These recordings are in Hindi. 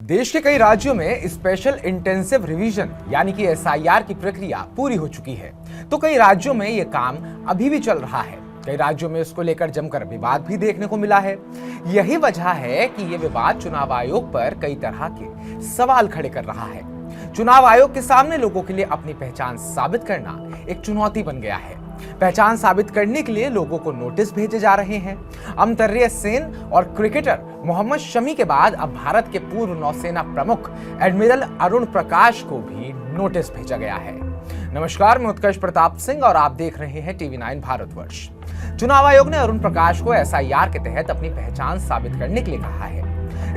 देश के कई राज्यों में स्पेशल इंटेंसिव रिवीजन यानी कि एसआईआर की प्रक्रिया पूरी हो चुकी है, तो कई राज्यों में यह काम अभी भी चल रहा है। कई राज्यों में इसको लेकर जमकर विवाद भी देखने को मिला है। यही वजह है कि यह विवाद चुनाव आयोग पर कई तरह के सवाल खड़े कर रहा है। चुनाव आयोग के सामने लोगों के लिए अपनी पहचान साबित करना एक चुनौती बन गया है। पहचान साबित करने के लिए लोगों को नोटिस भेजे जा रहे हैं। अमर्त्य सेन और क्रिकेटर मोहम्मद शमी के बाद अब भारत के पूर्व नौसेना प्रमुख एडमिरल अरुण प्रकाश को भी नोटिस भेजा गया है। नमस्कार, मैं उत्कर्ष प्रताप सिंह और आप देख रहे हैं टीवी9 भारतवर्ष। चुनाव आयोग ने अरुण प्रकाश को एसआईआर के तहत अपनी पहचान साबित करने के लिए कहा है।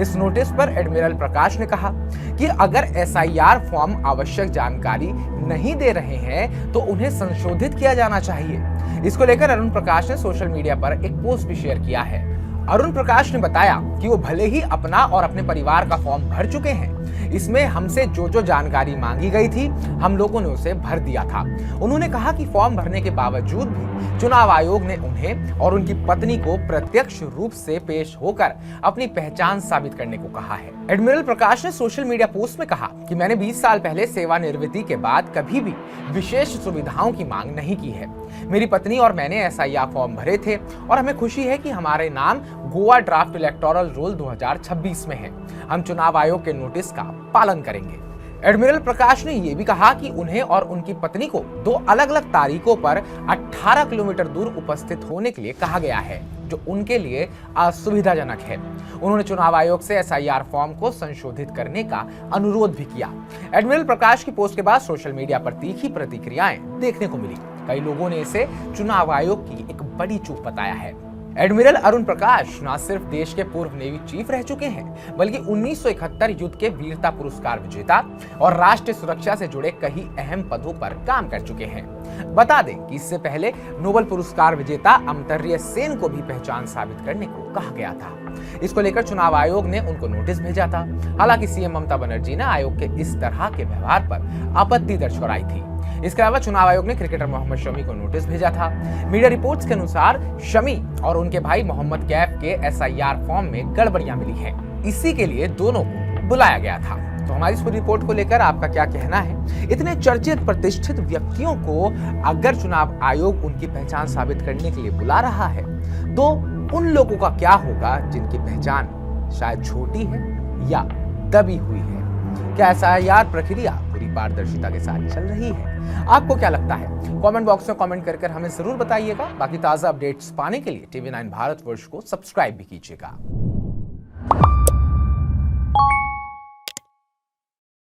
इस नोटिस पर एडमिरल प्रकाश ने कहा कि अगर एसआईआर फॉर्म आवश्यक जानकारी नहीं दे रहे हैं तो उन्हें संशोधित किया जाना चाहिए। इसको लेकर अरुण प्रकाश ने सोशल मीडिया पर एक पोस्ट भी शेयर किया है। अरुण प्रकाश ने बताया कि वो भले ही अपना और अपने परिवार का फॉर्म भर चुके हैं, इसमें हमसे जो जानकारी मांगी गई थी हम लोगों ने उसे भर दिया था। उन्होंने कहा कि फॉर्म भरने के बावजूद भी चुनाव आयोग ने उन्हें और उनकी पत्नी को प्रत्यक्ष रूप से पेश होकर अपनी पहचान साबित करने को कहा है। एडमिरल प्रकाश ने सोशल मीडिया पोस्ट में कहा कि मैंने 20 साल पहले सेवानिवृत्ति के बाद कभी भी विशेष सुविधाओं की मांग नहीं की है। मेरी पत्नी और मैंने एसआईआर फॉर्म भरे थे और हमें खुशी है कि हमारे नाम गोवा ड्राफ्ट इलेक्टोरल रोल 2026 में है। हम चुनाव आयोग के नोटिस का पालन करेंगे। एडमिरल प्रकाश ने यह भी कहा कि उन्हें और उनकी पत्नी को 2 अलग-अलग तारीखों पर 18 किलोमीटर दूर उपस्थित होने के लिए कहा गया है, जो उनके लिए असुविधाजनक है। उन्होंने चुनाव आयोग से एसआईआर फॉर्म को संशोधित करने का अनुरोध भी किया। एडमिरल प्रकाश की पोस्ट के बाद सोशल मीडिया पर तीखी प्रतिक्रियाएं देखने को मिली। कई लोगों ने इसे चुनाव आयोग की एक बड़ी चूक बताया है। एडमिरल अरुण प्रकाश न सिर्फ देश के पूर्व नेवी चीफ रह चुके हैं, बल्कि 1971 युद्ध के वीरता पुरस्कार विजेता और राष्ट्रीय सुरक्षा से जुड़े कई अहम पदों पर काम कर चुके हैं। बता दें कि इससे पहले नोबेल पुरस्कार विजेता अमर्त्य सेन को भी पहचान साबित करने को कहा गया था। इसको लेकर चुनाव आयोग ने उनको नोटिस भेजा था। हालांकि सीएम ममता बनर्जी ने आयोग के इस तरह के व्यवहार पर आपत्ति दर्ज कराई थी। इसके अलावा चुनाव आयोग ने क्रिकेटर मोहम्मद शमी को नोटिस भेजा था। मीडिया रिपोर्ट्स के अनुसार शमी और उनके भाई मोहम्मद कैफ के एसआईआर फॉर्म में गड़बड़ियां मिली हैं। इसी के लिए दोनों को बुलाया गया था। तो हमारी इस रिपोर्ट को लेकर आपका क्या कहना है? इतने चर्चित प्रतिष्ठित व्यक्तियों को अगर चुनाव आयोग उनकी पहचान साबित करने के लिए बुला रहा है, तो उन लोगों का क्या होगा जिनकी पहचान शायद छोटी है या दबी हुई है? क्या एसआईआर प्रक्रिया पूरी पारदर्शिता के साथ चल रही है? आपको क्या लगता है? कमेंट बॉक्स में कमेंट कर हमें जरूर बताइएगा। बाकी ताजा अपडेट्स पाने के लिए टीवी9 भारतवर्ष को सब्सक्राइब भी कीजिएगा।